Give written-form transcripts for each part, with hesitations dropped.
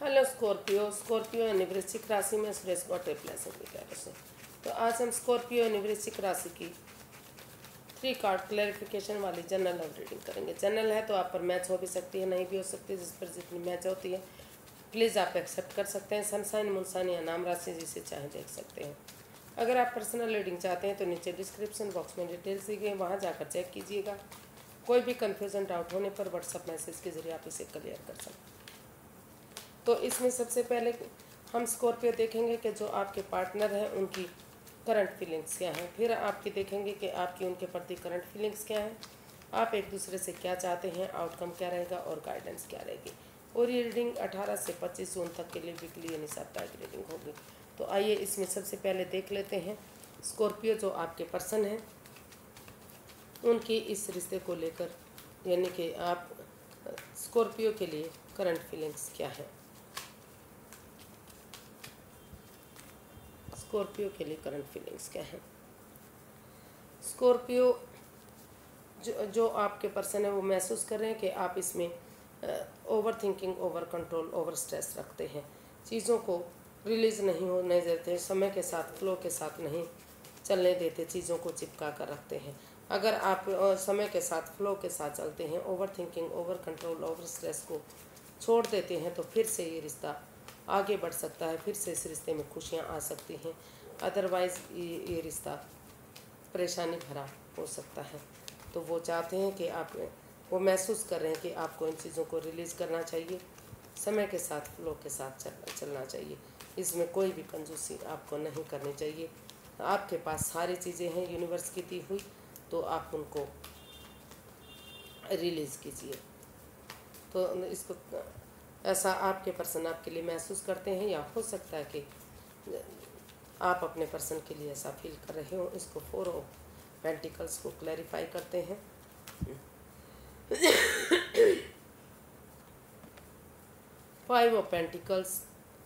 Hello Scorpio. Scorpio यानी वृश्चिक राशि में सुरेश बॉटे प्लस से। तो आज हम स्कॉर्पियो यानी वृश्चिक राशि की 3 कार्ड क्लैरिफिकेशन वाली जनरल लव रीडिंग करेंगे। जनरल है तो आप पर मैच हो भी सकती है, नहीं भी हो सकती, जिस पर जितनी मैच होती है प्लीज़ आप एक्सेप्ट कर सकते हैं। सनसाइन मुनसाइन या नाम राशि जिसे चाहें देख सकते हैं। अगर आप पर्सनल रीडिंग चाहते हैं तो नीचे डिस्क्रिप्शन बॉक्स में डिटेल्स दी गई, वहाँ जाकर चेक कीजिएगा। कोई भी कन्फ्यूज़न डाउट होने पर व्हाट्सअप मैसेज के जरिए आप इसे क्लियर कर सकते हैं। तो इसमें सबसे पहले हम स्कॉर्पियो देखेंगे कि जो आपके पार्टनर हैं उनकी करंट फीलिंग्स क्या हैं। फिर आपकी देखेंगे कि आपकी उनके प्रति करंट फीलिंग्स क्या हैं, आप एक दूसरे से क्या चाहते हैं, आउटकम क्या रहेगा और गाइडेंस क्या रहेगी। और ये रीडिंग 18 से 25 जून तक के लिए वीकली यानी साप्ताहिक रीडिंग होगी। तो आइए इसमें सबसे पहले देख लेते हैं स्कॉर्पियो जो आपके पर्सन हैं उनकी इस रिश्ते को लेकर, यानी कि आप स्कॉर्पियो के लिए करंट फीलिंग्स क्या है। स्कॉर्पियो के लिए करंट फीलिंग्स क्या है। स्कॉर्पियो जो आपके पर्सन है वो महसूस कर रहे हैं कि आप इसमें over thinking, over control, over stress रखते हैं, चीज़ों को रिलीज़ नहीं होने देते, समय के साथ फ्लो के साथ नहीं चलने देते, चीज़ों को चिपका कर रखते हैं। अगर आप समय के साथ फ्लो के साथ चलते हैं, over thinking, over control, over stress को छोड़ देते हैं तो फिर से ये रिश्ता आगे बढ़ सकता है, फिर से इस रिश्ते में खुशियाँ आ सकती हैं। अदरवाइज़ ये रिश्ता परेशानी भरा हो सकता है। तो वो चाहते हैं कि आप, वो महसूस कर रहे हैं कि आपको इन चीज़ों को रिलीज़ करना चाहिए, समय के साथ फ्लो के साथ चलना चाहिए। इसमें कोई भी कंजूसी आपको नहीं करनी चाहिए। आपके पास सारी चीज़ें हैं यूनिवर्स की दी हुई, तो आप उनको रिलीज़ कीजिए। तो इसको ऐसा आपके पर्सन आपके लिए महसूस करते हैं, या हो सकता है कि आप अपने पर्सन के लिए ऐसा फील कर रहे हो। इसको 4 ऑफ पेंटिकल्स को क्लैरिफाई करते हैं। 5 of pentacles,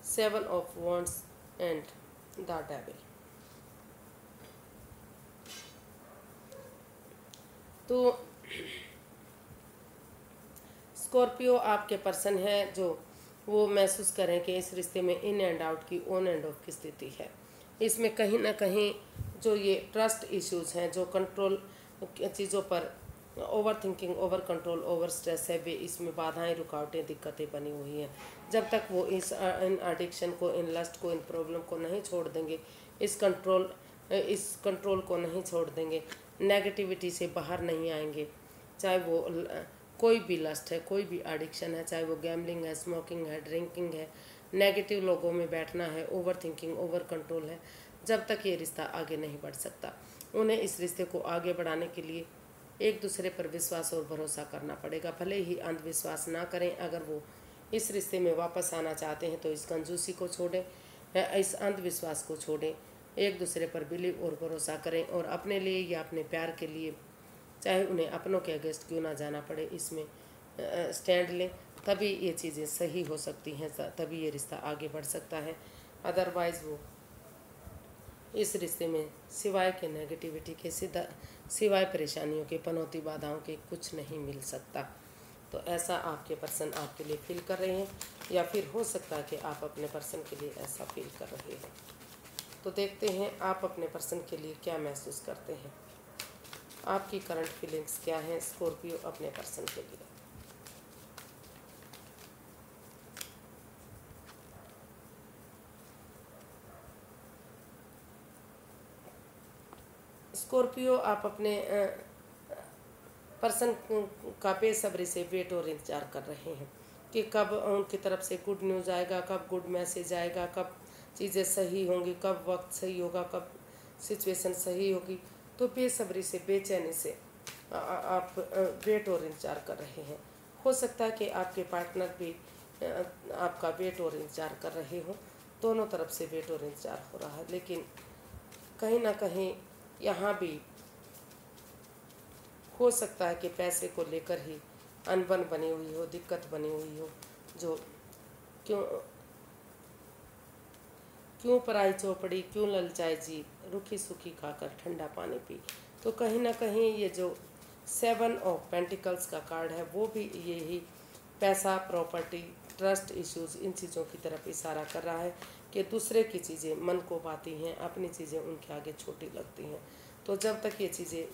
7 of wands and the devil. तो स्कॉर्पियो आपके पर्सन है जो वो महसूस करें कि इस रिश्ते में इन एंड आउट की, ऑन एंड ऑफ की स्थिति है। इसमें कहीं ना कहीं जो ये ट्रस्ट इश्यूज हैं, जो कंट्रोल चीज़ों पर over thinking, over control, over stress है, वे इसमें बाधाएं, रुकावटें, दिक्कतें बनी हुई हैं। जब तक वो इन एडिक्शन को, इन लस्ट को, इन प्रॉब्लम को नहीं छोड़ देंगे, इस कंट्रोल को नहीं छोड़ देंगे, नेगेटिविटी से बाहर नहीं आएंगे, चाहे वो कोई भी लस्ट है, कोई भी एडिक्शन है, चाहे वो गैम्बलिंग है, स्मोकिंग है, ड्रिंकिंग है, नेगेटिव लोगों में बैठना है, ओवर थिंकिंग, ओवर कंट्रोल है, जब तक ये रिश्ता आगे नहीं बढ़ सकता। उन्हें इस रिश्ते को आगे बढ़ाने के लिए एक दूसरे पर विश्वास और भरोसा करना पड़ेगा। भले ही अंधविश्वास ना करें, अगर वो इस रिश्ते में वापस आना चाहते हैं तो इस कंजूसी को छोड़ें, इस अंधविश्वास को छोड़ें, एक दूसरे पर बिलीव और भरोसा करें, और अपने लिए या अपने प्यार के लिए, चाहे उन्हें अपनों के अगेंस्ट क्यों ना जाना पड़े, इसमें स्टैंड लें। तभी ये चीज़ें सही हो सकती हैं, तभी ये रिश्ता आगे बढ़ सकता है। अदरवाइज़ वो इस रिश्ते में सिवाय के नेगेटिविटी के, सिवाय परेशानियों के, पनौती बाधाओं के कुछ नहीं मिल सकता। तो ऐसा आपके पर्सन आपके लिए फील कर रहे हैं, या फिर हो सकता है कि आप अपने पर्सन के लिए ऐसा फील कर रहे हैं। तो देखते हैं आप अपने पर्सन के लिए क्या महसूस करते हैं, आपकी करंट फीलिंग्स क्या हैं स्कॉर्पियो अपने पर्सन के लिए। स्कॉर्पियो आप अपने पर्सन का बेसब्री से वेट और इंतज़ार कर रहे हैं कि कब उनकी तरफ से गुड न्यूज़ आएगा, कब गुड मैसेज आएगा, कब चीज़ें सही होंगी, कब वक्त सही होगा, कब सिचुएशन सही होगी। तो बेसब्री से, बेचैनी से आप वेट और इंतज़ार कर रहे हैं। हो सकता है कि आपके पार्टनर भी आपका वेट और इंतज़ार कर रहे हो। दोनों तरफ से वेट और इंतज़ार हो रहा है, लेकिन कहीं ना कहीं यहाँ भी हो सकता है कि पैसे को लेकर ही अनबन बनी हुई हो, दिक्कत बनी हुई हो, जो क्यों पराई चौपड़ी, क्यों ललचाए जी, रूखी सूखी खाकर ठंडा पानी पी। तो कहीं ना कहीं ये जो 7 ऑफ पेंटिकल्स का कार्ड है वो भी यही पैसा, प्रॉपर्टी, ट्रस्ट इश्यूज, इन चीज़ों की तरफ इशारा कर रहा है कि दूसरे की चीज़ें मन को भाती हैं, अपनी चीज़ें उनके आगे छोटी लगती हैं। तो जब तक ये चीज़ें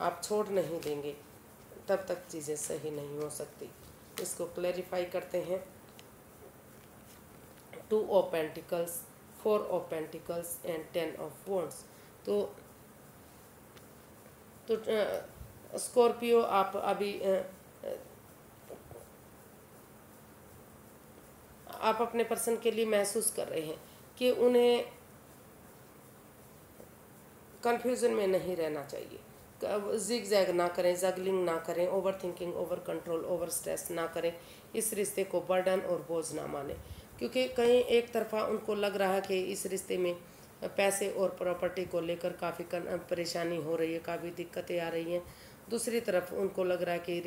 आप छोड़ नहीं देंगे तब तक चीज़ें सही नहीं हो सकती। इसको क्लैरिफाई करते हैं। 2 of pentacles, 4 of pentacles and 10 of wands. तो स्कॉर्पियो, आप अभी आप अपने पर्सन के लिए महसूस कर रहे हैं कि उन्हें कंफ्यूजन में नहीं रहना चाहिए। जिग जैग ना करें, जगलिंग ना करें, over thinking, over control, over stress ना करें। इस रिश्ते को बर्डन और बोझ ना माने, क्योंकि कहीं एक तरफा उनको लग रहा है कि इस रिश्ते में पैसे और प्रॉपर्टी को लेकर काफ़ी परेशानी हो रही है, काफ़ी दिक्कतें आ रही हैं। दूसरी तरफ उनको लग रहा है कि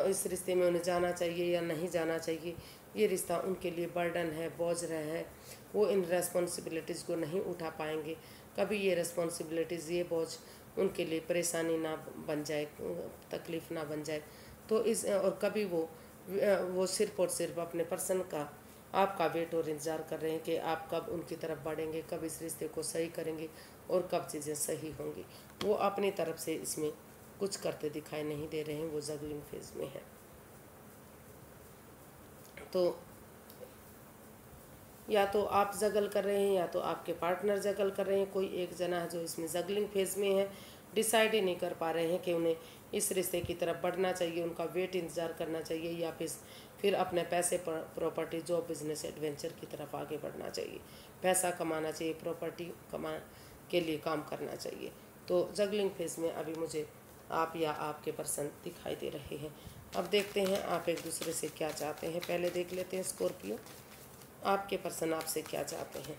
इस रिश्ते में उन्हें जाना चाहिए या नहीं जाना चाहिए। ये रिश्ता उनके लिए बर्डन है, बोझ रहा है। वो इन रेस्पॉन्सिबिलिटीज़ को नहीं उठा पाएंगे। कभी ये रेस्पॉन्सिबिलिटीज़, ये बोझ उनके लिए परेशानी ना बन जाए, तकलीफ़ ना बन जाए। तो और कभी वो सिर्फ और सिर्फ अपने पर्सन का, आपका वेट और इंतज़ार कर रहे हैं कि आप कब उनकी तरफ बढ़ेंगे, कब इस रिश्ते को सही करेंगे और कब चीज़ें सही होंगी। वो अपनी तरफ से इसमें कुछ करते दिखाई नहीं दे रहे हैं, वो जगलिंग फेज में है। तो या तो आप जगल कर रहे हैं या तो आपके पार्टनर जगल कर रहे हैं। कोई एक जना है जो इसमें जगलिंग फेज में है, डिसाइड ही नहीं कर पा रहे हैं कि उन्हें इस रिश्ते की तरफ बढ़ना चाहिए, उनका वेट इंतज़ार करना चाहिए, या फिर अपने पैसे, प्रॉपर्टी, जॉब, बिजनेस, एडवेंचर की तरफ आगे बढ़ना चाहिए। पैसा कमाना चाहिए, प्रॉपर्टी कमा के लिए काम करना चाहिए। तो जगलिंग फेज में अभी मुझे आप या आपके पर्सन दिखाई दे रहे हैं। अब देखते हैं आप एक दूसरे से क्या चाहते हैं। पहले देख लेते हैं स्कॉर्पियो, आपके पर्सन आपसे क्या चाहते हैं।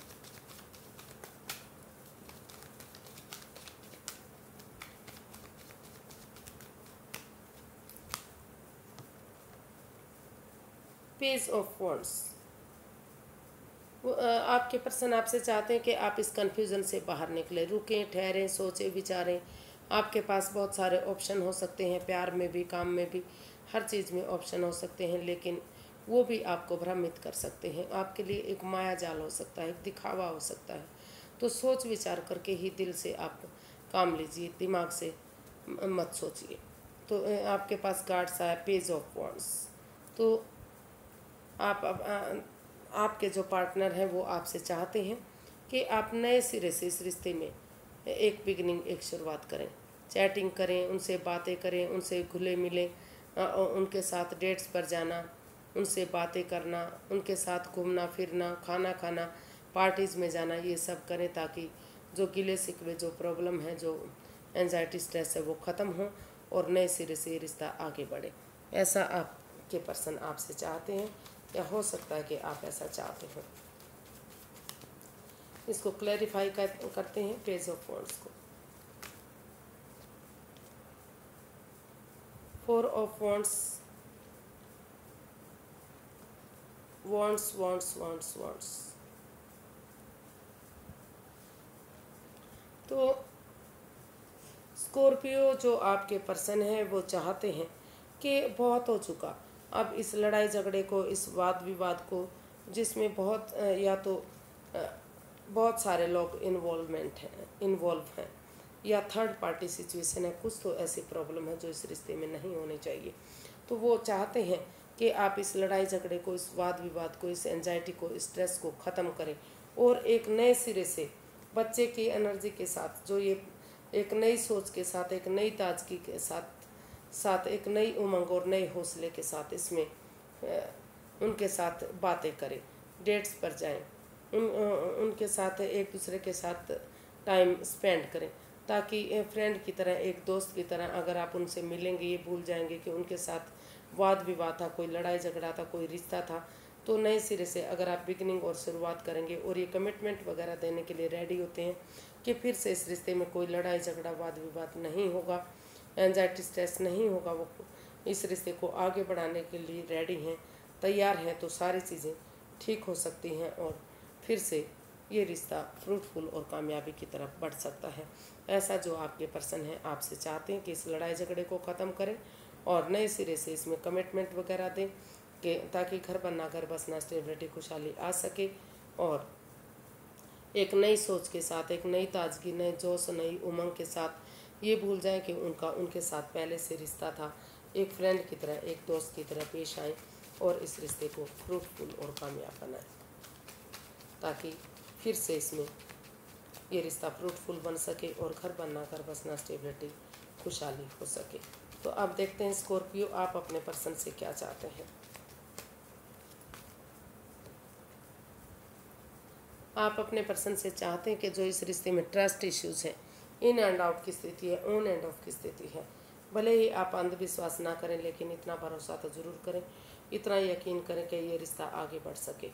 Page of wands. आपके पर्सन आपसे चाहते हैं कि आप इस कन्फ्यूज़न से बाहर निकलें, रुकें, ठहरें, सोचें, विचारें। आपके पास बहुत सारे ऑप्शन हो सकते हैं, प्यार में भी, काम में भी, हर चीज़ में ऑप्शन हो सकते हैं, लेकिन वो भी आपको भ्रमित कर सकते हैं। आपके लिए एक माया जाल हो सकता है, एक दिखावा हो सकता है। तो सोच विचार करके ही दिल से आप काम लीजिए, दिमाग से मत सोचिए। तो आपके पास कार्ड्स आया पेज ऑफ वॉन्ड्स। तो आपके जो पार्टनर हैं वो आपसे चाहते हैं कि आप नए सिरे से इस रिश्ते में एक बिगनिंग, एक शुरुआत करें। चैटिंग करें, उनसे बातें करें, उनसे घुले मिलें, उनके साथ डेट्स पर जाना, उनसे बातें करना, उनके साथ घूमना फिरना, खाना खाना, पार्टीज़ में जाना, ये सब करें ताकि जो गिले शिकवे, जो प्रॉब्लम है, जो एंजाइटी, स्ट्रेस है, वो ख़त्म हो और नए सिरे से ये रिश्ता आगे बढ़े। ऐसा आपके पर्सन आपसे चाहते हैं, या हो सकता है कि आप ऐसा चाहते हो। इसको क्लैरिफाई करते हैं पेज ऑफ वॉन्ड्स को। 4 of wands, wands wands wands wands. तो स्कॉर्पियो, जो आपके पर्सन है वो चाहते हैं कि बहुत हो चुका, अब इस लड़ाई झगड़े को, इस वाद विवाद को, जिसमें बहुत सारे लोग इन्वॉल्व हैं या थर्ड पार्टी सिचुएशन है, कुछ तो ऐसी प्रॉब्लम है जो इस रिश्ते में नहीं होनी चाहिए। तो वो चाहते हैं कि आप इस लड़ाई झगड़े को, इस वाद विवाद को, इस एंजाइटी को, इस स्ट्रेस को ख़त्म करें और एक नए सिरे से बच्चे की एनर्जी के साथ, जो ये एक नई सोच के साथ, एक नई ताजगी के साथ एक नई उमंग और नए हौसले के साथ इसमें उनके साथ बातें करें, डेट्स पर जाएं, उनके साथ एक दूसरे के साथ टाइम स्पेंड करें, ताकि फ्रेंड की तरह, एक दोस्त की तरह अगर आप उनसे मिलेंगे, ये भूल जाएंगे कि उनके साथ वाद विवाद था, कोई लड़ाई झगड़ा था, कोई रिश्ता था। तो नए सिरे से अगर आप बिगनिंग और शुरुआत करेंगे और ये कमिटमेंट वगैरह देने के लिए रेडी होते हैं कि फिर से इस रिश्ते में कोई लड़ाई झगड़ा, वाद विवाद नहीं होगा, एंजाइटी, स्ट्रेस नहीं होगा, वो इस रिश्ते को आगे बढ़ाने के लिए रेडी हैं, तैयार हैं, तो सारी चीज़ें ठीक हो सकती हैं और फिर से ये रिश्ता फ्रूटफुल और कामयाबी की तरफ बढ़ सकता है। ऐसा जो आपके पर्सन हैं आपसे चाहते हैं कि इस लड़ाई झगड़े को ख़त्म करें और नए सिरे से इसमें कमिटमेंट वगैरह दें, कि ताकि घर बनना घर बसना स्टेबिलिटी खुशहाली आ सके और एक नई सोच के साथ, एक नई ताजगी, नए जोश, नई उमंग के साथ ये भूल जाएं कि उनके साथ पहले से रिश्ता था, एक फ्रेंड की तरह, एक दोस्त की तरह पेश आएँ और इस रिश्ते को फ्रूटफुल और कामयाब बनाएं ताकि फिर से इसमें ये रिश्ता फ्रूटफुल बन सके और घर बनना घर बसना स्टेबिलिटी खुशहाली हो सके। तो अब देखते हैं स्कॉर्पियो, आप अपने पर्सन से क्या चाहते हैं। आप अपने पर्सन से चाहते हैं कि जो इस रिश्ते में ट्रस्ट इश्यूज है, इन एंड आउट की स्थिति है, ऑन एंड ऑफ की स्थिति है, भले ही आप अंधविश्वास ना करें लेकिन इतना भरोसा तो ज़रूर करें, इतना यकीन करें कि ये रिश्ता आगे बढ़ सके,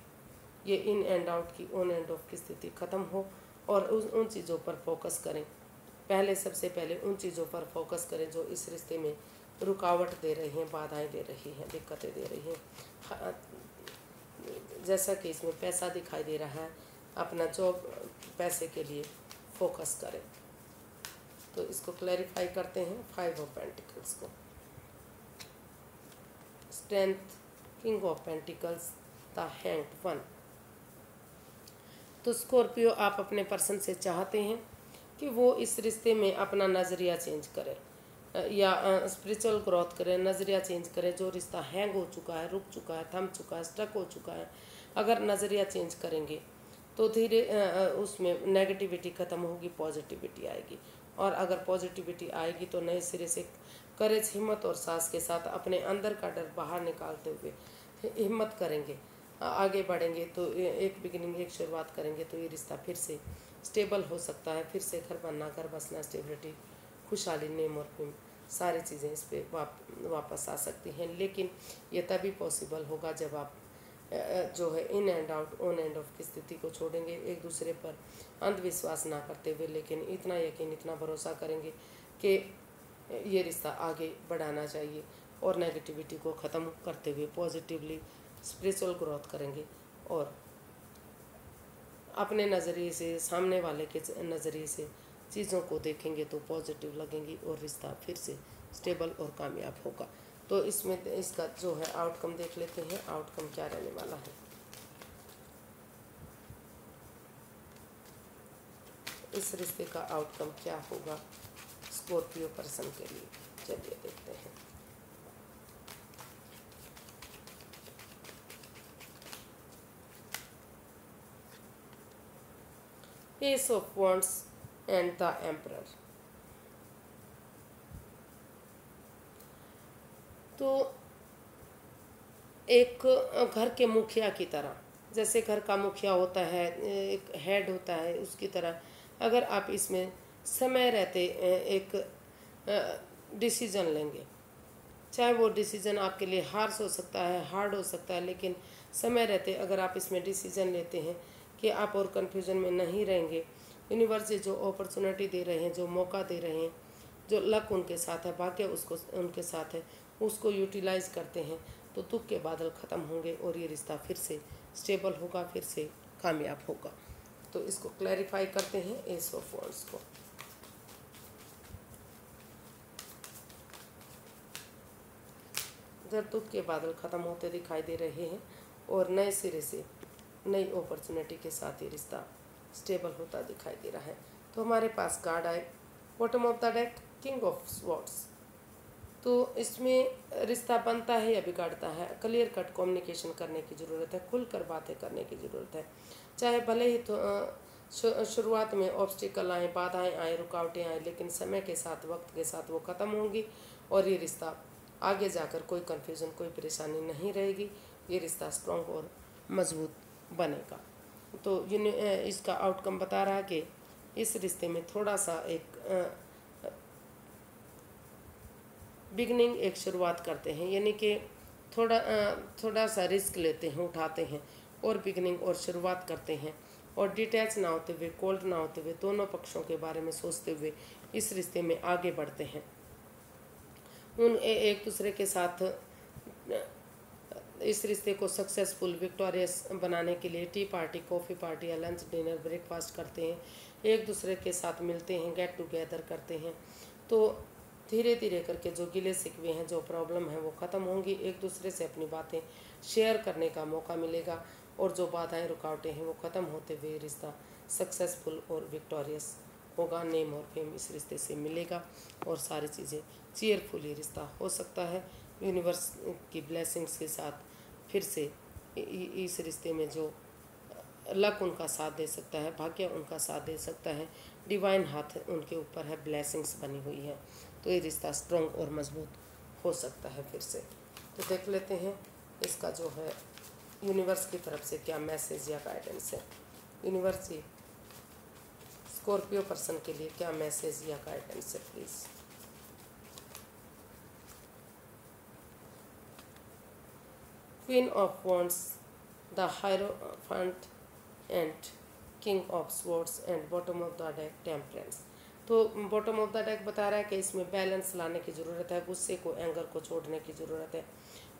ये इन एंड आउट की, ऑन एंड ऑफ की स्थिति ख़त्म हो और उन चीज़ों पर फोकस करें। पहले सबसे पहले उन चीज़ों पर फोकस करें जो इस रिश्ते में रुकावट दे रही हैं, बाधाएं दे रही हैं, दिक्कतें दे रही हैं। जैसा कि इसमें पैसा दिखाई दे रहा है, अपना जॉब, पैसे के लिए फोकस करें। तो इसको क्लैरिफाई करते हैं 5 ऑफ पेंटिकल्स को। Strength, king of pentacles, the hanged one. तो स्कॉर्पियो, आप अपने पर्सन से चाहते हैं कि वो इस रिश्ते में अपना नज़रिया चेंज करे या स्पिरिचुअल ग्रोथ करें, नज़रिया चेंज करें। जो रिश्ता हैंग हो चुका है, रुक चुका है, थम चुका है, स्टक हो चुका है, अगर नज़रिया चेंज करेंगे तो धीरे उसमें नेगेटिविटी ख़त्म होगी, पॉजिटिविटी आएगी। और अगर पॉजिटिविटी आएगी तो नए सिरे से करेज, हिम्मत और साहस के साथ अपने अंदर का डर बाहर निकालते हुए हिम्मत करेंगे, आगे बढ़ेंगे। तो एक बिगिनिंग, एक शुरुआत करेंगे तो ये रिश्ता फिर से स्टेबल हो सकता है, फिर से घर बनना घर बसना स्टेबिलिटी खुशहाली, नेम और फेम, सारी चीज़ें इस पर वापस आ सकती हैं। लेकिन ये तभी पॉसिबल होगा जब आप जो है in and out, on end of की स्थिति को छोड़ेंगे, एक दूसरे पर अंधविश्वास ना करते हुए, लेकिन इतना यकीन, इतना भरोसा करेंगे कि ये रिश्ता आगे बढ़ाना चाहिए और नेगेटिविटी को ख़त्म करते हुए पॉजिटिवली स्पिरिचुअल ग्रोथ करेंगे और अपने नज़रिए से, सामने वाले के नज़रिए से चीज़ों को देखेंगे तो पॉजिटिव लगेंगी और रिश्ता फिर से स्टेबल और कामयाब होगा। तो इसमें इसका जो है आउटकम देख लेते हैं, आउटकम क्या रहने वाला है। इस रिश्ते का आउटकम क्या होगा स्कॉर्पियो पर्सन के लिए, चलिए देखते हैं। S of wands and the emperor. तो एक घर के मुखिया की तरह, जैसे घर का मुखिया होता है, एक हेड होता है, उसकी तरह अगर आप इसमें समय रहते एक डिसीजन लेंगे, चाहे वो डिसीजन आपके लिए हार्श हो सकता है, हार्ड हो सकता है, लेकिन समय रहते अगर आप इसमें डिसीजन लेते हैं कि आप और कन्फ्यूजन में नहीं रहेंगे, यूनिवर्स जो अपॉर्चुनिटी दे रहे हैं, जो मौका दे रहे हैं, जो लक उनके साथ है, भाग्य उसको उनके साथ है, उसको यूटिलाइज करते हैं तो दुख के बादल ख़त्म होंगे और ये रिश्ता फिर से स्टेबल होगा, फिर से कामयाब होगा। तो इसको क्लैरिफाई करते हैं एस ऑफ वॉन्ड्स को। जब दुख के बादल ख़त्म होते दिखाई दे रहे हैं और नए सिरे से नई अपॉर्चुनिटी के साथ ये रिश्ता स्टेबल होता दिखाई दे रहा है। तो हमारे पास कार्ड आए bottom of the deck, king of swords. तो इसमें रिश्ता बनता है या बिगाड़ता है, क्लियर कट कम्युनिकेशन करने की ज़रूरत है, खुलकर बातें करने की ज़रूरत है। चाहे भले ही तो शुरुआत में ऑब्स्टिकल आए, बाधाएं आए, रुकावटें आए, लेकिन समय के साथ, वक्त के साथ वो ख़त्म होंगी और ये रिश्ता आगे जाकर कोई कन्फ्यूज़न, कोई परेशानी नहीं रहेगी, ये रिश्ता स्ट्रॉन्ग और मजबूत बनेगा। तो इसका आउटकम बता रहा है कि इस रिश्ते में थोड़ा सा एक बिगनिंग, एक शुरुआत करते हैं, यानी कि थोड़ा सा रिस्क लेते हैं, उठाते हैं और बिगनिंग और शुरुआत करते हैं और डिटैच ना होते हुए, कोल्ड ना होते हुए, दोनों पक्षों के बारे में सोचते हुए इस रिश्ते में आगे बढ़ते हैं। एक दूसरे के साथ इस रिश्ते को सक्सेसफुल, विक्टोरियस बनाने के लिए टी पार्टी, कॉफ़ी पार्टी या लंच, डिनर, ब्रेकफास्ट करते हैं, एक दूसरे के साथ मिलते हैं, गेट टुगेदर करते हैं। तो धीरे धीरे करके जो गिले शिकवे हैं, जो प्रॉब्लम है वो ख़त्म होंगी, एक दूसरे से अपनी बातें शेयर करने का मौका मिलेगा और जो बाधाएं रुकावटें हैं वो ख़त्म होते हुए रिश्ता सक्सेसफुल और विक्टोरियस होगा। नेम और फेम इस रिश्ते से मिलेगा और सारी चीज़ें चीयरफुली रिश्ता हो सकता है। यूनिवर्स की ब्लेसिंग्स के साथ फिर से इस रिश्ते में जो लक उनका साथ दे सकता है, भाग्य उनका साथ दे सकता है, डिवाइन हाथ उनके ऊपर है, ब्लेसिंग्स बनी हुई है, तो ये रिश्ता स्ट्रॉन्ग और मजबूत हो सकता है फिर से। तो देख लेते हैं इसका जो है यूनिवर्स की तरफ से क्या मैसेज या गाइडेंस है। यूनिवर्स जी स्कॉर्पियो पर्सन के लिए क्या मैसेज या गाइडेंस है please. Queen of wands, the hierophant and king of swords and bottom of the deck temperance. तो बॉटम ऑफ द डेक बता रहा है कि इसमें बैलेंस लाने की ज़रूरत है, गुस्से को, एंगर को छोड़ने की ज़रूरत है,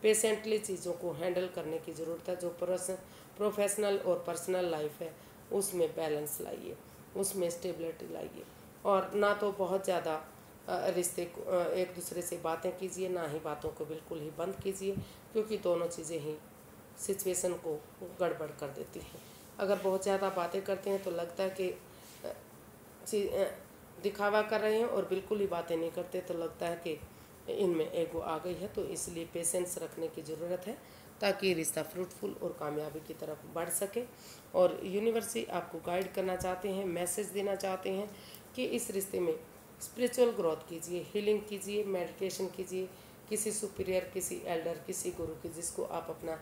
पेशेंटली चीज़ों को हैंडल करने की ज़रूरत है। जो प्रोफेशनल और पर्सनल लाइफ है उसमें बैलेंस लाइए, उसमें स्टेबिलिटी लाइए, और ना तो बहुत ज़्यादा रिश्ते एक दूसरे से बातें कीजिए, ना ही बातों को बिल्कुल ही बंद कीजिए, क्योंकि दोनों चीज़ें ही सिचुएशन को गड़बड़ कर देती हैं। अगर बहुत ज़्यादा बातें करते हैं तो लगता है कि दिखावा कर रहे हैं, और बिल्कुल ही बातें नहीं करते तो लगता है कि इनमें एगो आ गई है। तो इसलिए पेशेंस रखने की ज़रूरत है ताकि रिश्ता फ्रूटफुल और कामयाबी की तरफ बढ़ सके। और यूनिवर्स ही आपको गाइड करना चाहते हैं, मैसेज देना चाहते हैं कि इस रिश्ते में स्पिरिचुअल ग्रोथ कीजिए, हीलिंग कीजिए, मेडिटेशन कीजिए, किसी सुपीरियर, किसी एल्डर, किसी गुरु की जिसको आप अपना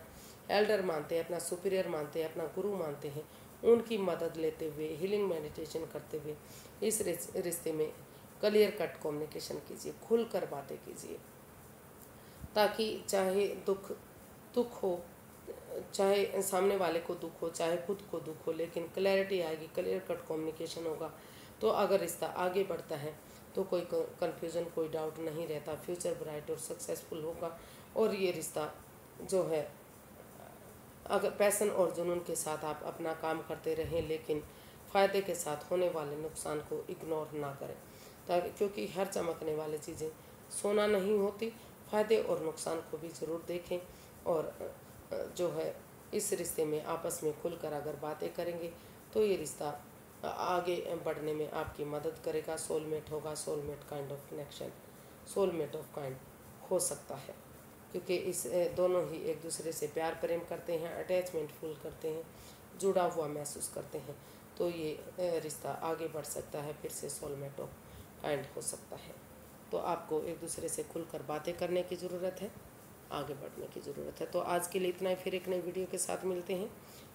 एल्डर मानते हैं, अपना सुपीरियर मानते हैं, अपना गुरु मानते हैं, उनकी मदद लेते हुए, हीलिंग मेडिटेशन करते हुए इस रिश्ते में क्लियर कट कम्युनिकेशन कीजिए, खुलकर बातें कीजिए, ताकि चाहे दुख हो, चाहे सामने वाले को दुख हो, चाहे खुद को दुख हो, लेकिन क्लैरिटी आएगी, क्लियर कट कम्युनिकेशन होगा तो अगर रिश्ता आगे बढ़ता है तो कोई कन्फ्यूज़न, कोई डाउट नहीं रहता, फ्यूचर ब्राइट और सक्सेसफुल होगा। और ये रिश्ता जो है अगर पैशन और जुनून के साथ आप अपना काम करते रहें, लेकिन फ़ायदे के साथ होने वाले नुकसान को इग्नोर ना करें, ताकि क्योंकि हर चमकने वाली चीज़ें सोना नहीं होती। फ़ायदे और नुकसान को भी ज़रूर देखें, और जो है इस रिश्ते में आपस में खुलकर अगर बातें करेंगे तो ये रिश्ता आगे बढ़ने में आपकी मदद करेगा। सोलमेट होगा, soulmate kind of connection, soulmate of kind हो सकता है, क्योंकि इस दोनों ही एक दूसरे से प्यार प्रेम करते हैं, अटैचमेंट फुल करते हैं, जुड़ा हुआ महसूस करते हैं, तो ये रिश्ता आगे बढ़ सकता है, फिर से सोलमेट ऑफ काइंड हो सकता है। तो आपको एक दूसरे से खुलकर बातें करने की ज़रूरत है, आगे बढ़ने की ज़रूरत है। तो आज के लिए इतना ही, फिर एक नई वीडियो के साथ मिलते हैं।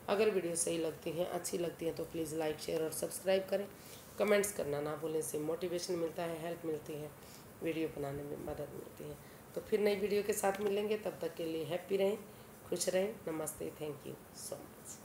अगर वीडियो सही लगती हैं, अच्छी लगती हैं तो प्लीज़ लाइक, शेयर और सब्सक्राइब करें। कमेंट्स करना ना भूलें, इससे मोटिवेशन मिलता है, हेल्प मिलती है, वीडियो बनाने में मदद मिलती है। तो फिर नई वीडियो के साथ मिलेंगे, तब तक के लिए हैप्पी रहें, खुश रहें। नमस्ते, थैंक यू सो मच।